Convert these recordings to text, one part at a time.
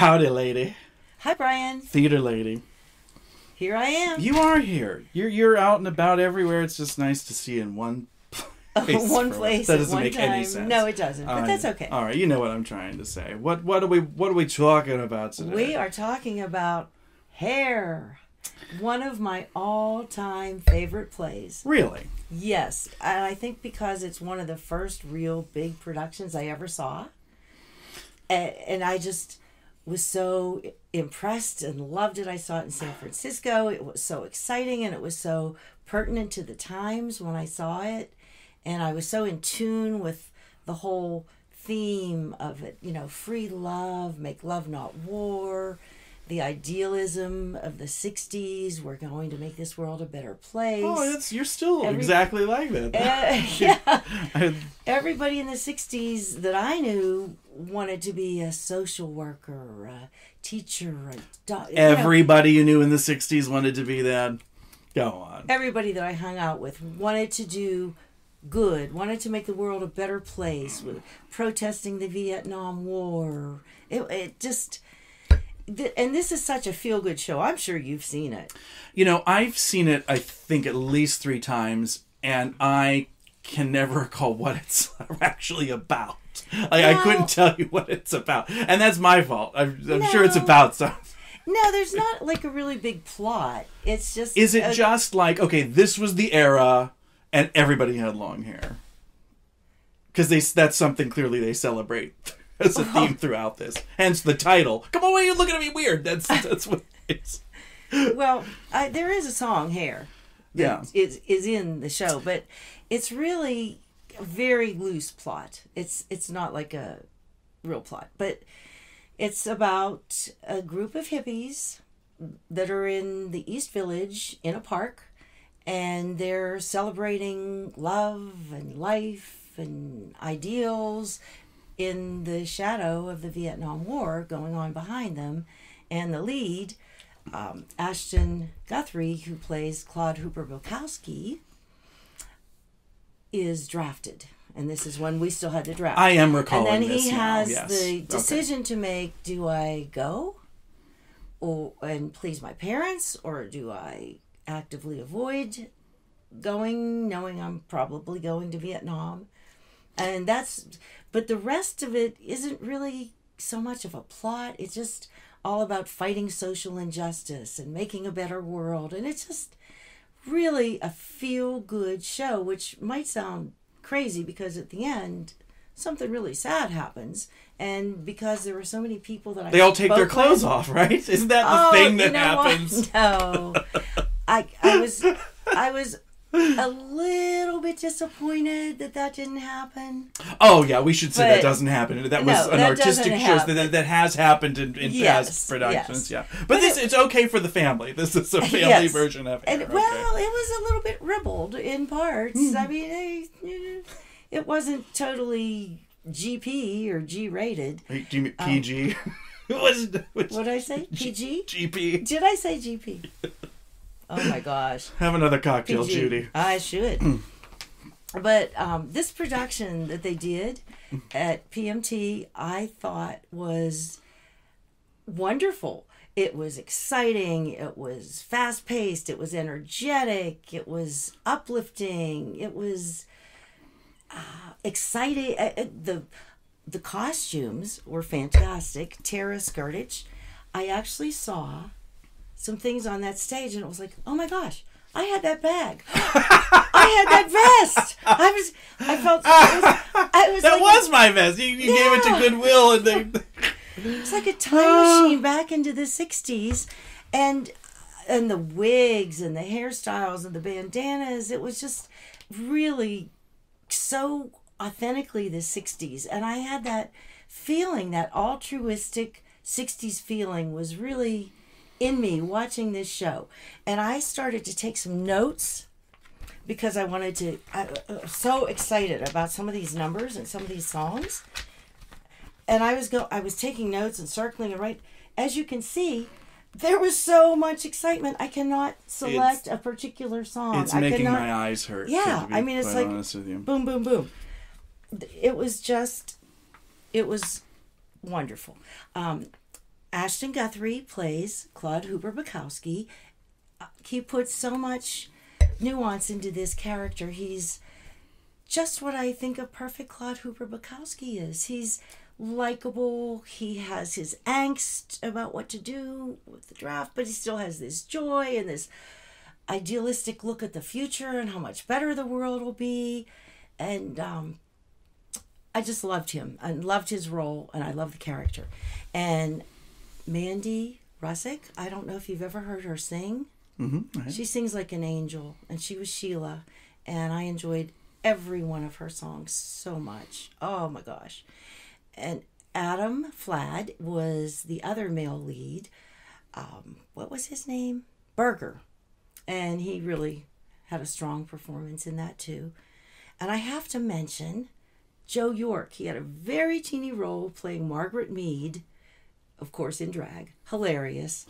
Howdy, lady. Hi, Brian. Theater lady. Here I am. You are here. You're out and about everywhere. It's just nice to see you in one place. One place that at doesn't one make time. any sense. No, it doesn't. But that's okay. All right, you know what I'm trying to say. What are we talking about today? We are talking about Hair. One of my all-time favorite plays. Really? Yes. And I think because it's one of the first real big productions I ever saw. And I just was so impressed and loved it. I saw it in San Francisco. It was so exciting and it was so pertinent to the times when I saw it. And I was so in tune with the whole theme of it, free love, make love not war, the idealism of the 60s. We're going to make this world a better place. Oh, you're still exactly like that. Yeah. Everybody in the 60s that I knew wanted to be a social worker, a teacher, a doctor. Everybody you knew in the 60s wanted to be that. Go on. Everybody that I hung out with wanted to do good, wanted to make the world a better place, with protesting the Vietnam War. It just... And this is such a feel-good show. I'm sure you've seen it. I've seen it, I think, at least 3 times, and I can never recall what it's actually about. I couldn't tell you what it's about. And that's my fault. I'm sure it's about something. No, there's not like a really big plot. It's just... Is it just like, okay, this was the era, and everybody had long hair? Because that's something clearly they celebrate as a theme throughout this. Hence the title. Come on, why are you looking at me weird? That's what it is. Well, there is a song, Hair, that is in the show, but it's really a very loose plot. It's not like a real plot, but it's about a group of hippies that are in the East Village in a park, and they're celebrating love and life and ideals in the shadow of the Vietnam War going on behind them. And the lead, Ashton Guthrie, who plays Claude Hooper Bukowski, is drafted. And this is when we still had to draft. I am recalling this. And then he has yes. the decision to make: do I go and please my parents, or do I actively avoid going, knowing I'm probably going to Vietnam? And but the rest of it isn't really so much of a plot. It's just all about fighting social injustice and making a better world. And it's just really a feel-good show, which might sound crazy because at the end, something really sad happens. And because there were so many people that they all take their clothes off, right? Isn't that the thing that happens? What? No. I was a little bit disappointed that didn't happen. Oh, yeah, we should say that doesn't happen. That was an artistic choice that has happened in past productions. Yes. Yeah, but it's okay for the family. This is a family version of it. And, well, it was a little bit ribald in parts. I mean, it wasn't totally GP or G-rated. Do you mean PG? What did I say? PG? GP. Did I say GP? Oh my gosh. Have another cocktail, PG. Judy. I should. But this production that they did at PMT, I thought was wonderful. It was exciting. It was fast-paced. It was energetic. It was uplifting. It was exciting. The costumes were fantastic. Tara Skirtich. I actually saw some things on that stage, and it was like, oh my gosh, I had that bag. I had that vest. I felt. That was my vest. You gave it to Goodwill, and it's like a time machine back into the 60s, and the wigs and the hairstyles and the bandanas. It was just really so authentically the 60s, and I had that feeling, that altruistic 60s feeling was really in me watching this show. And I started to take some notes because I wanted to. I was so excited about some of these numbers and some of these songs. And I was taking notes and circling and right. As you can see, there was so much excitement. I cannot select a particular song. It's making my eyes hurt. Yeah, I mean, it's like boom, boom, boom. It was wonderful. Ashton Guthrie plays Claude Hooper Bukowski. He puts so much nuance into this character. He's just what I think a perfect Claude Hooper Bukowski is. He's likable. He has his angst about what to do with the draft, but he still has this joy and this idealistic look at the future and how much better the world will be. And I just loved him. I loved his role, and I love the character. And Mandy Rusick, I don't know if you've ever heard her sing. Mm-hmm. She sings like an angel, and she was Sheila, and I enjoyed every one of her songs so much. Oh my gosh. And Adam Flad was the other male lead. What was his name? Berger. And he really had a strong performance in that too. And I have to mention Joe York. He had a very teeny role playing Margaret Mead, of course in drag. Hilarious.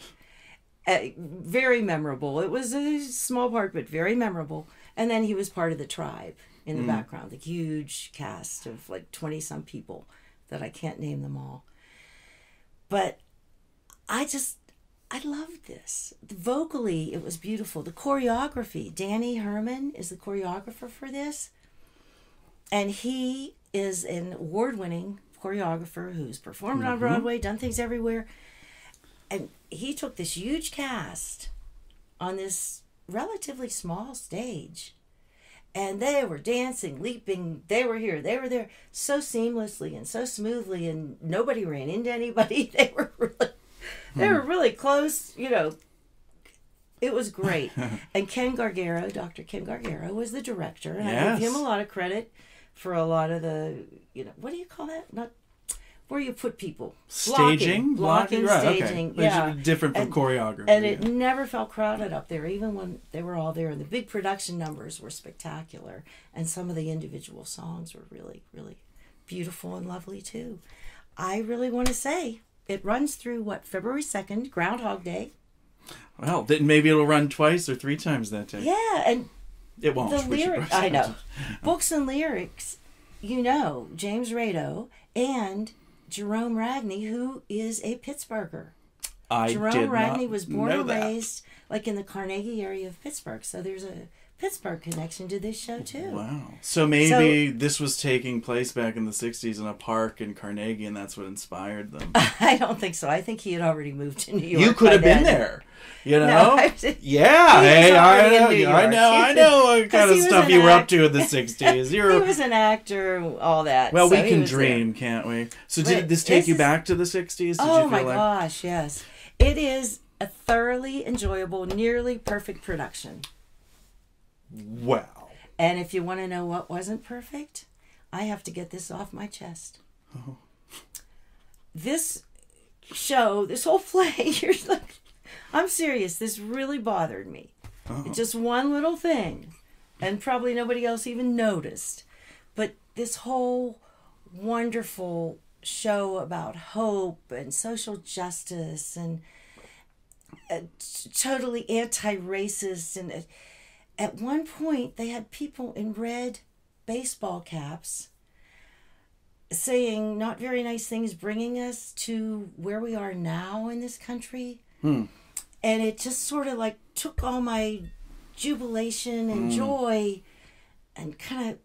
Very memorable. It was a small part, but very memorable. And then he was part of the tribe in the background, the huge cast of like 20-some people that I can't name them all. But I loved this. Vocally, it was beautiful. The choreography, Danny Herman is the choreographer for this. And he is an award-winning choreographer who's performed on Broadway, done things everywhere. And he took this huge cast on this relatively small stage. And they were dancing, leaping. They were here, they were there, so seamlessly and so smoothly, and nobody ran into anybody. They were really close, you know. It was great. And Ken Gargaro, Dr. Ken Gargaro, was the director. And I give him a lot of credit for a lot of the, you know, what do you call that? Not where you put people. Staging? Blocking, right, staging. Okay. Yeah. Different from choreography. And it never felt crowded up there, even when they were all there. And the big production numbers were spectacular. And some of the individual songs were really, really beautiful and lovely, too. I really want to say, it runs through, February 2nd, Groundhog Day. Well, then maybe it'll run twice or 3 times that day. Yeah, and it won't. The lyrics, I know. Books and lyrics, you know, James Rado and Jerome Ragney, who is a Pittsburgher. Jerome Ragney was born and raised like in the Carnegie area of Pittsburgh. So there's a Pittsburgh connection to this show too. Wow. So maybe this was taking place back in the 60s in a park in Carnegie, and that's what inspired them. I don't think so. I think he had already moved to New York. You could have been there. You know? No, yeah. Hey, I know what kind of stuff you were up to in the 60s. He was an actor, all that. Well, we can dream, can't we? So did this take you back to the 60s? Did oh my gosh, yes. It is a thoroughly enjoyable, nearly perfect production. Wow. And if you want to know what wasn't perfect, I have to get this off my chest. Oh. This show, this whole play, I'm serious, this really bothered me. Oh. It's just one little thing, and probably nobody else even noticed. But this whole wonderful show about hope and social justice and totally anti-racist, and at one point they had people in red baseball caps saying not very nice things, bringing us to where we are now in this country. And it just sort of like took all my jubilation and joy and kind of,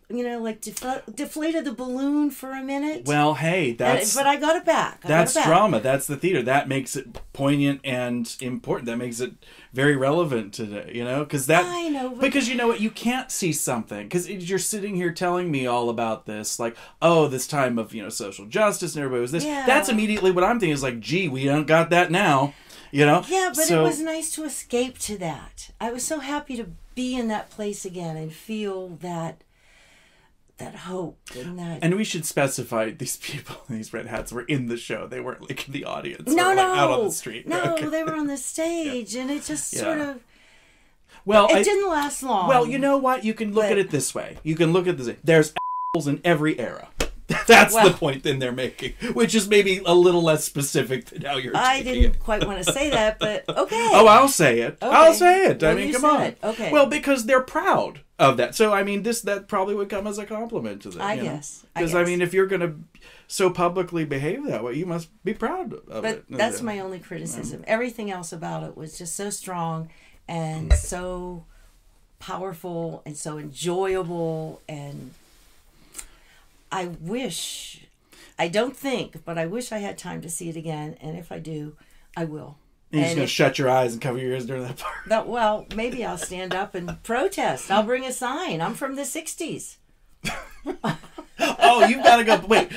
you know, like deflated the balloon for a minute. Well, hey, but I got it back. That's drama. That's the theater. That makes it poignant and important. That makes it very relevant today, you know? I know. Because you know what? You can't see something. Because you're sitting here telling me all about this, like, oh, this time of, you know, social justice and everybody was this. Yeah. That's immediately what I'm thinking is like, gee, we don't got that now, you know? Yeah, but it was nice to escape to that. I was so happy to be in that place again and feel that hope and we should specify these people in these red hats were in the show. They weren't like in the audience. No, out on the street. No, okay. They were on the stage, and it just sort of. Well, it didn't last long. Well, you know what? You can look at it this way. There's assholes in every era. That's the point then they're making, which is maybe a little less specific than how you're. I didn't quite want to say that, but okay. Oh, I'll say it. Okay. I'll say it. Well, I mean, come on. Okay. Well, because they're proud of that. So I mean, that probably would come as a compliment to them. I guess. Because I mean, if you're going to so publicly behave that way, you must be proud of it. But that's my only criticism. Everything else about it was just so strong and so powerful and so enjoyable. And I wish, I don't think, but I wish I had time to see it again. And if I do, I will. You're just going to shut your eyes and cover your ears during that part. Well, maybe I'll stand up and protest. I'll bring a sign. I'm from the 60s. Oh, you've got to go. Wait.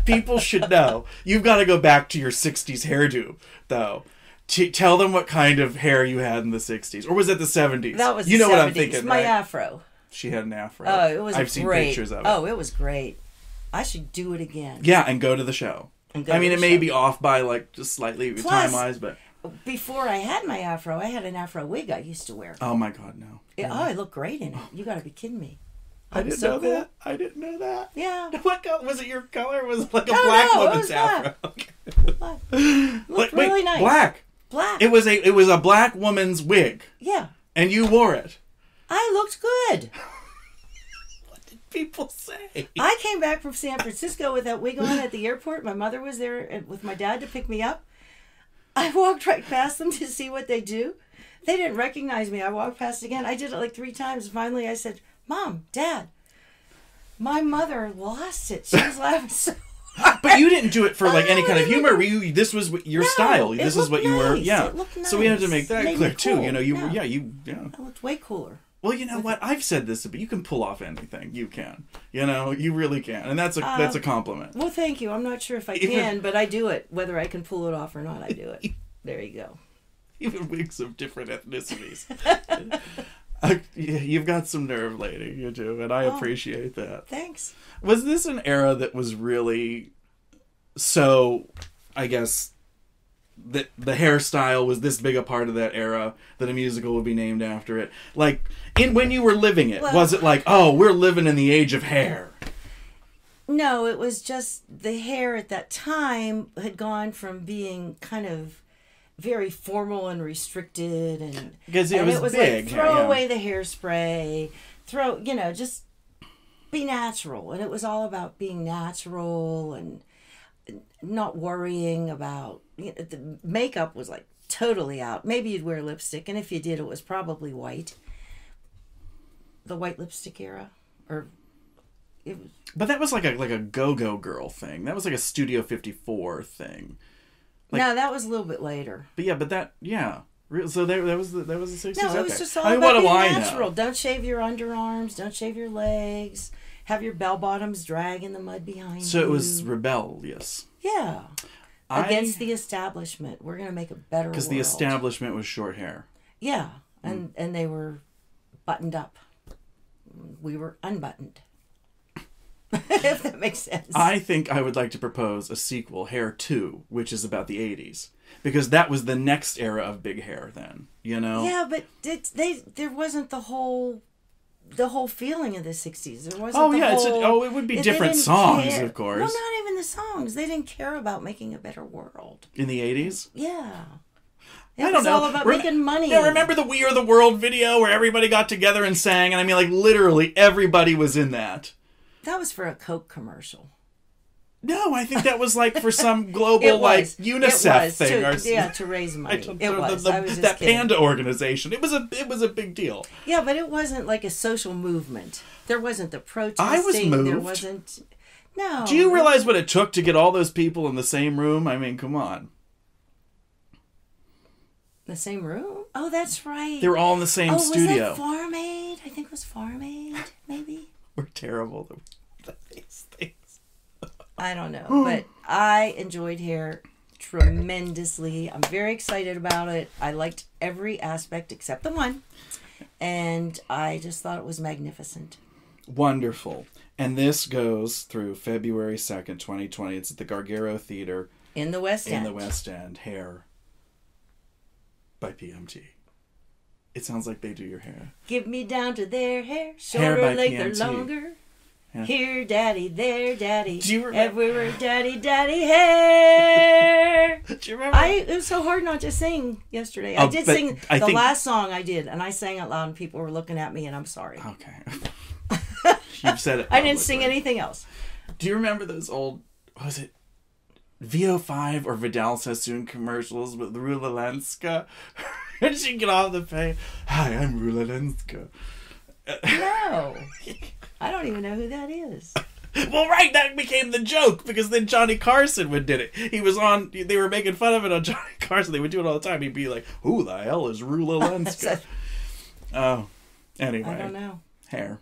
People should know. You've got to go back to your 60s hairdo, though. Tell them what kind of hair you had in the 60s. Or was it the 70s? That was you the know 70s. what I'm thinking, My right? afro. She had an afro. Oh, it was I've seen great. Pictures of it. Oh, it was great. I should do it again. Yeah, and go to the show. I mean, it may be off by like just slightly time-wise, but... Before I had my afro, I had an afro wig I used to wear. Oh my God, no. Oh, I look great in it. You got to be kidding me. I didn't know that. I didn't know that. Yeah. What color was it? Your color was it like a black woman's afro. Black. Looked really nice. Black. It was a black woman's wig. Yeah. And you wore it. I looked good. What did people say? I came back from San Francisco with that wig on at the airport. My mother was there with my dad to pick me up. I walked right past them to see what they do. They didn't recognize me. I walked past again. I did it like 3 times. Finally, I said, Mom, Dad, my mother lost it. She was laughing so hard. But you didn't do it for like any kind of humor. This was your style. This is what you were. Yeah. It looked nice. So we had to make that clear too. Cool. You know, you were. Yeah. Yeah. I looked way cooler. Well, you know what? I've said this, but you can pull off anything. You can. You know, you really can, and that's a compliment. Well, thank you. I'm not sure if I can, but I do it. Whether I can pull it off or not, I do it. There you go. Even wigs of different ethnicities. You've got some nerve, lady. You do, and I appreciate that. Thanks. Was this an era that was really so? I guess that the hairstyle was this big a part of that era that a musical would be named after it. Like, when you were living it, was it like, oh, we're living in the age of hair? No, it was just the hair at that time had gone from being kind of very formal and restricted, and because it was big. Like, throw away the hairspray, just be natural. And it was all about being natural and not worrying about, the makeup was like totally out. Maybe you'd wear lipstick, and if you did, it was probably white. The white lipstick era, or it was. But that was like a go-go girl thing. That was like a Studio 54 thing. No, that was a little bit later. But so that was the 60s. No, it was just all about being natural. Don't shave your underarms. Don't shave your legs. Have your bell bottoms drag in the mud behind you. So it was rebellious. Yeah. Against the establishment. We're going to make a better world. Because the establishment was short hair. Yeah. And they were buttoned up. We were unbuttoned. If that makes sense. I think I would like to propose a sequel, Hair 2, which is about the 80s. Because that was the next era of big hair then, you know? Yeah, but there wasn't the whole feeling of the 60s. There wasn't it would be different songs, of course. Well, not even the songs. They didn't care about making a better world. In the 80s? Yeah. I don't know. All about making money. Yeah, remember the We Are the World video where everybody got together and sang? And I mean, like, literally everybody was in that. That was for a Coke commercial. No, I think that was like for some global like UNICEF thing, to raise money. I was just that kidding. panda organization. It was a big deal. Yeah, but it wasn't like a social movement. There wasn't the protesting. I was moved. There wasn't. No. Do you realize what it took to get all those people in the same room? I mean, come on. The same room? Oh, that's right. They were all in the same studio. Was that Farm Aid? I think it was Farm Aid, maybe. We're terrible at these things. I don't know, but I enjoyed hair tremendously. I'm very excited about it. I liked every aspect except the one, and I just thought it was magnificent. Wonderful. And this goes through February 2nd, 2020. It's at the Gargaro Theater. In the West End. In the West End. Hair by PMT. It sounds like they do your hair. Give me down to their hair, shorter, length, or longer. Yeah. Here, daddy, there, daddy. Do you remember? Everywhere, daddy, daddy, hair. Do you remember? It was so hard not to sing yesterday. I did sing the last song I did, and I sang it loud, and people were looking at me, and I'm sorry. Okay. You've said it. I didn't sing anything else. Do you remember those old, was it VO5 or Vidal Sassoon commercials with Rula Lenska? And she'd get off the plane. Hi, I'm Rula Lenska. No. I don't even know who that is. Well, right, that became the joke, because then Johnny Carson did it. He was on, they were making fun of it on Johnny Carson. They would do it all the time. He'd be like, who the hell is Rula Lenska? Oh, anyway. I don't know. Hair.